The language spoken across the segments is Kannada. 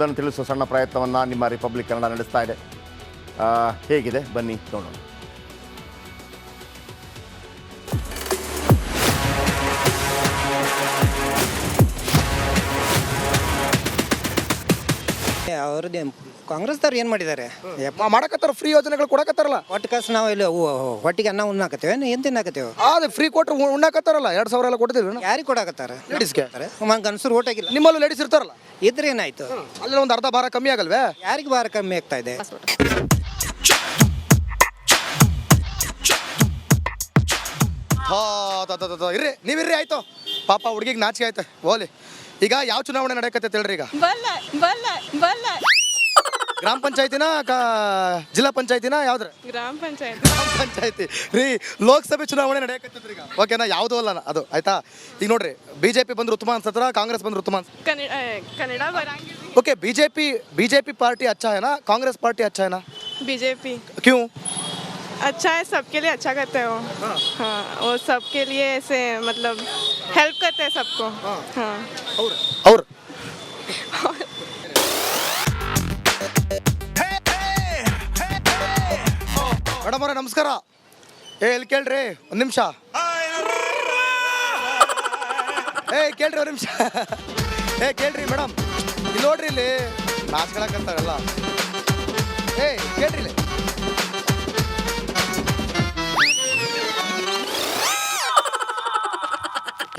ಎಂಬುದನ್ನು ತಿಳಿಸುವ ಸಣ್ಣ ಪ್ರಯತ್ನವನ್ನು ನಿಮ್ಮ ರಿಪಬ್ಲಿಕ್ ಕನ್ನಡ ನಡೆಸ್ತಾ ಇದೆ. ಹೇಗಿದೆ ಬನ್ನಿ ನೋಡೋಣ. ಅವ್ರದ್ದು ಕಾಂಗ್ರೆಸ್ದವ್ರು ಏನು ಮಾಡಿದ್ದಾರೆ? ಮಾಡಕತ್ತಾರ, ಫ್ರೀ ಯೋಜನೆಗಳು ಕೊಡಕತ್ತಾರಲ್ಲ. ಒಟ್ಟು ಕಾಸು ನಾವು ಇಲ್ಲಿ ಹೊಟ್ಟಿಗೆ ಅನ್ನ ಉಣ್ಣಾಕತ್ತೇವೆ, ಏನು ತಿನ್ನಾಕತ್ತೇವೆ? ಅದು ಫ್ರೀ ಕೊಟ್ಟರು ಉಣ್ಣಾಕತ್ತಾರಲ್ಲ. 2,000 ಎಲ್ಲ ಕೊಡ್ತೀವಿ. ಯಾರಿಗೆ ಕೊಡಾಕತ್ತಾರ? ಲೇಡೀಸ್ಗೆ. ಗಂಡಸರು ಓಟ್ ಆಗಿಲ್ಲ. ನಿಮ್ಮಲ್ಲೂ ಲೇಡೀಸ್ ಇರ್ತಾರಲ್ಲ, ಇದ್ರೆ ಏನಾಯ್ತು? ಅಲ್ಲಿ ಒಂದು ಅರ್ಧ ಭಾರ ಕಮ್ಮಿ ಆಗಲ್ವೇ? ಯಾರಿಗೆ ಭಾರ ಕಮ್ಮಿ ಆಗ್ತಾ ಇದೆ? ಇರ್ರಿ, ನೀವಿರ್ರಿ, ಆಯ್ತು. ಪಾಪ ಹುಡುಗಿಗೆ ನಾಚಿಕೆ ಆಯ್ತು. ಓಲಿ, ಈಗ ಯಾವ ಚುನಾವಣೆ ನಡೆಯಕತ್ತೈತೆ ಹೇಳ್ರಿ? ಈಗ ಗ್ರಾಮ ಪಂಚಾಯತಿನ ಜಿಲ್ಲಾ ಪಂಚಾಯತಿನ ಯಾವ್ದ್ರ? ಗ್ರಾಮ ಪಂಚಾಯತಿ ರೀ. ಲೋಕಸಭೆ ಚುನಾವಣೆ ನಡೆಯಕತ್ತೈತ್ರಿ ಈಗ. ಓಕೆನಾ? ಯಾವುದೂ ಅಲ್ಲ ಅದು, ಆಯ್ತಾ? ಈಗ ನೋಡ್ರಿ, ಬಿಜೆಪಿ ಬಂದ್ರೆ ಉತ್ತಮ ಅನ್ಸತ್ರ, ಕಾಂಗ್ರೆಸ್ ಬಂದ್ರೆ ಉತ್ತಮ ಅನ್ಸ? कन्नड़ा बरांगी ओके, बीजेपी पार्टी अच्छा है ना, कांग्रेस पार्टी अच्छा है ना? बीजेपी क्यों? अच्छा है, सबके लिए अच्छा करते हो। हाँ, वो सबके लिए ऐसे मतलब हेल्प करते हैं सबको। हाँ और ಮೇಡಮ್ ಅವರೇ ನಮಸ್ಕಾರ. ಇಲ್ಲಿ ಕೇಳ್ರಿ ಒಂದು ನಿಮಿಷ. ಕೇಳ್ರಿ ಒಂದು ನಿಮಿಷ. ಕೇಳ್ರಿ ಮೇಡಮ್, ಇಲ್ಲಿ ನೋಡ್ರಿ, ಇಲ್ಲಿ ನಾಚ್ಕೊಳಕಂತಾರಲ್ಲ. ಕೇಳ್ರಿ ಇಲ್ಲಿ.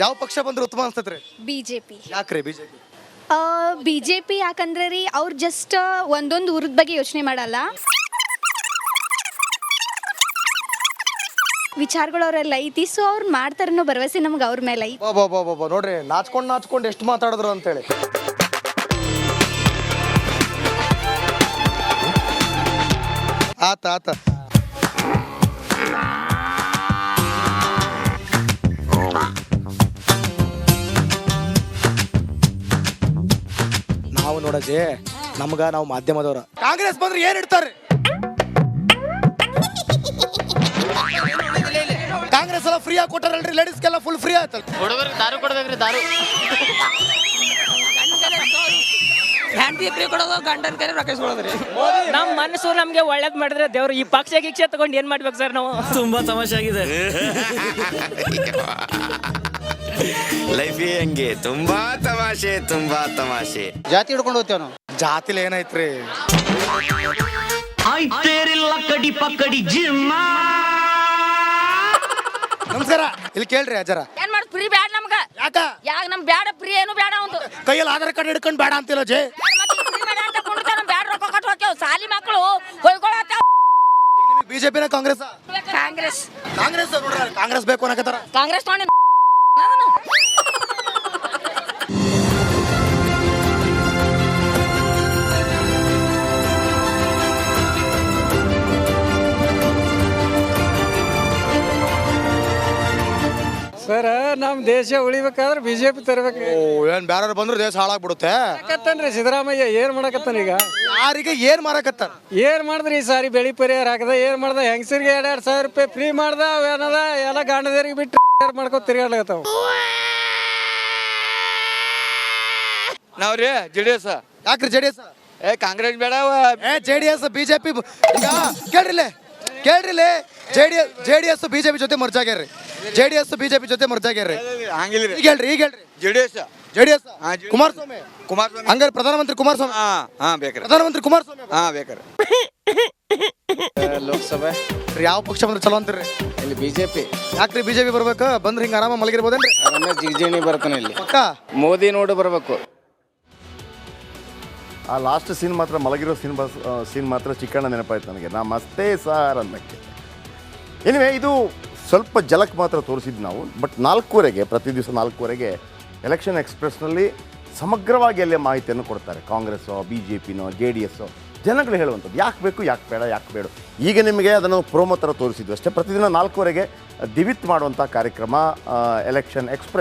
ಯಾವ ಪಕ್ಷ ಬಂದ್ರೆ ಉತ್ತಮ ಅನ್ಸ್ತತ್ರಿ? ಬಿಜೆಪಿ. ಯಾಕ್ರಿ ಬಿಜೆಪಿ? ಬಿಜೆಪಿ ಯಾಕಂದ್ರೆ ರೀ, ಅವ್ರು ಜಸ್ಟ್ ಒಂದೊಂದು ಊರದ ಬಗ್ಗೆ ಯೋಚನೆ ಮಾಡಲ್ಲ. ವಿಚಾರಗಳು ಅವರೆಲ್ಲ ಐತಿ, ಸೊ ಅವ್ರು ಮಾಡ್ತಾರನ್ನೋ ಭರವಸೆ ನಮ್ಗೆ ಅವ್ರ ಮೇಲೆ ಐತಿ. ಬಾಬಾ ನೋಡ್ರಿ, ನಾಚ್ಕೊಂಡು ಎಷ್ಟು ಮಾತಾಡಿದ್ರು ಅಂತೇಳಿ. ಆತ ನಾವು ನೋಡಜಿ, ನಾವು ಮಾಧ್ಯಮದವ್ರ. ಕಾಂಗ್ರೆಸ್ ಬಂದ್ರೆ ಏನ್ ಇಡ್ತಾರೆ? ಕಾಂಗ್ರೆಸ್ ಎಲ್ಲ ಫ್ರೀ ಆಗಿ ಕೊಟ್ಟಾರಲ್ರಿ, ಲೇಡೀಸ್ಗೆಲ್ಲ ಫುಲ್ ಫ್ರೀ ಆಯ್ತಲ್ಲ. ದಾರು ಕೊಡ್ಬೇಕ್ರಿ, ದಾರು. ಹೆಂಡತಿ ಫ್ರೀ ಕೊಡೋದು, ಗಂಡನ ಕೈ ರೊಕ್ಕ ಕೊಡೋದ್ರಿ. ನಮ್ಮ ಮನಸ್ಸು ನಮ್ಗೆ ಒಳ್ಳೇದ್ ಮಾಡಿದ್ರೆ ದೇವ್ರು ಈ ಪಕ್ಷ ಗಿಕ್ಷ ತಗೊಂಡು ಏನ್ ಮಾಡ್ಬೇಕು ಸರ್ ನಾವು? ತುಂಬಾ ತಮಾಷೆ ಆಗಿದೆ ಲೈಫ್ ಹಂಗೆ. ತುಂಬಾ ತಮಾಷೆ. ಜಾತಿ ಹಿಡ್ಕೊಂಡು ಹೋಗ್ತೇವೆ ನಾವು. ಜಾತಿಲಿ ಏನೈತ್ರಿ? ನಮಸ್ಕಾರ. ಇಲ್ಲಿ ಕೇಳ್ರಿ ಅಜರ. ಏನ್ ಮಾಡ್ ಫ್ರೀ ಬ್ಯಾಡ ನಮ್ಗ? ಯಾಕ? ಯಾಕ ನಮ್ ಬ್ಯಾಡ ಫ್ರೀ ಏನು ಬ್ಯಾಡ ಒಂದು. ಕೈಯಲ್ಲಿ ಆಧಾರ್ ಕಾರ್ಡ್ ಹಿಡ್ಕೊಂಡು ಬೇಡ ಅಂತಿಲ್ಲ ಜೆ. ಫ್ರೀ ಬೇಡ ಅಂತ ಕೊಂಡ್ತಾರ, ನಮ್ ಬ್ಯಾಡ ರೊಕ್ಕ ಕೊಟ್ಟು ಹೋಗ್ತೇವ್. ಸಾಲಿ ಮಕ್ಕಳು ಹೋಯ್ಕೊಳತ್ತಾವ. ಬಿಜೆಪಿನ ಕಾಂಗ್ರೆಸ್? ಕಾಂಗ್ರೆಸ್ ನೋಡ್ರಿ, ಕಾಂಗ್ರೆಸ್ ಬೇಕು ಅನ್ನಕತ್ತಾರ. ಕಾಂಗ್ರೆಸ್ ನೋಡಿ. ಸರ್, ನಮ್ಮ ದೇಶ ಉಳಿಬೇಕಾದ್ರೆ ಬಿಜೆಪಿ ತರಬೇಕು. ಏನ್ ಬ್ಯಾರ ಬಂದ್ರೆ ದೇಶ ಹಾಳಾಗ್ಬಿಡುತ್ತೆ. ಸಿದ್ದರಾಮಯ್ಯ ಏನ್ ಮಾಡಕತ್ತಾನ ಈಗ? ಯಾರಿಗೆ ಏನ್ ಮಾರಕತ್ತಾರ? ಏನ್ ಮಾಡಿದ್ರಿ ಈ ಸಾರಿ ಬೆಳಿ ಪರಿಹಾರ ಹಾಕದ? ಏನ್ ಮಾಡ್ದ? ಹೆಂಗಸರಿಗೆ 2,000 ರೂಪಾಯಿ ಫ್ರೀ ಮಾಡ್ದ. ಅವೇನದ ಎಲ್ಲ ಗಂಡದರಿಗೆ ಬಿಟ್ಟು ಮಾಡ್ಕೊತ ತಿರ್ಗಾಡ್ಲಕತ್ತಾವ. ನಾವ್ರಿ JDS. ಯಾಕ್ರಿ JDS? ಕಾಂಗ್ರೆಸ್ ಬೇಡ, JDS ಬಿಜೆಪಿ. ಈಗ ಕೇಳ್ರಿಲೆ, JDS ಬಿಜೆಪಿ ಜೊತೆ ಮರ್ಜ್ ಆಗ್ಯಾರ್ರಿ. JDS ಬಿಜೆಪಿ ಜೊತೆ ಮರ್ಜ್ ಆಗ್ಯಾರ್ರಿ. ಹಂಗಿಲ್ರಿ. ಈಗ ಹೇಳ್ರಿ JDS. ಕುಮಾರಸ್ವಾಮಿ. ಹಂಗಾರೆ ಪ್ರಧಾನಮಂತ್ರಿ ಕುಮಾರಸ್ವಾಮಿ. ಬೇಕ್ರಿ. ಪ್ರಧಾನಮಂತ್ರಿ ಕುಮಾರಸ್ವಾಮಿ ಬೇಕ್ರಿ. ಲೋಕಸಭೆ ಯಾವ ಪಕ್ಷ ಬಂದ್ರೆ ಚಲೋ ಅಂತೀರಿ? ಇಲ್ಲಿ ಬಿಜೆಪಿ. ಯಾಕ್ರಿ ಬಿಜೆಪಿ ಬರ್ಬೇಕು? ಬಂದ್ರೆ ಹಿಂಗ ಆರಾಮ ಮಲಗಿರ್ಬೋದೇನ್ರಿ? ರಮೇಶ್ ಜಿಗಜಿಣಿ ಬರ್ತಾನೆ ಇಲ್ಲಿ. ಪಕ್ಕ ಮೋದಿ ನೋಡಿ ಬರ್ಬೇಕು. ಆ ಲಾಸ್ಟ್ ಸೀನ್ ಮಾತ್ರ, ಮಲಗಿರೋ ಸೀನ್ ಮಾತ್ರ ಚಿಕ್ಕಣ್ಣ ನೆನಪಾಯ್ತು ನನಗೆ. ನಮಸ್ತೆ ಸಾರ್ ಅನ್ನಕ್ಕೆ. ಏನಿವೆ, ಇದು ಸ್ವಲ್ಪ ಜಲಕ್ ಮಾತ್ರ ತೋರಿಸಿದ್ದು ನಾವು. ಬಟ್ 4:15 ಪ್ರತಿ ದಿವಸ 4:15 ಎಲೆಕ್ಷನ್ ಎಕ್ಸ್ಪ್ರೆಸ್ನಲ್ಲಿ ಸಮಗ್ರವಾಗಿ ಅಲ್ಲೇ ಮಾಹಿತಿಯನ್ನು ಕೊಡ್ತಾರೆ. ಕಾಂಗ್ರೆಸ್ಸೋ, BJPನೋ, JDS ಜನಗಳು ಹೇಳುವಂಥದ್ದು ಯಾಕೆ ಬೇಕು, ಯಾಕೆ ಬೇಡ. ಈಗ ನಿಮಗೆ ಅದನ್ನು ಪ್ರೋಮೋ ಥರ ತೋರಿಸಿದ್ವಿ ಅಷ್ಟೇ. ಪ್ರತಿದಿನ 4:15 ದಿವಿತ್ ಮಾಡುವಂಥ ಕಾರ್ಯಕ್ರಮ ಎಲೆಕ್ಷನ್ ಎಕ್ಸ್ಪ್ರೆಸ್.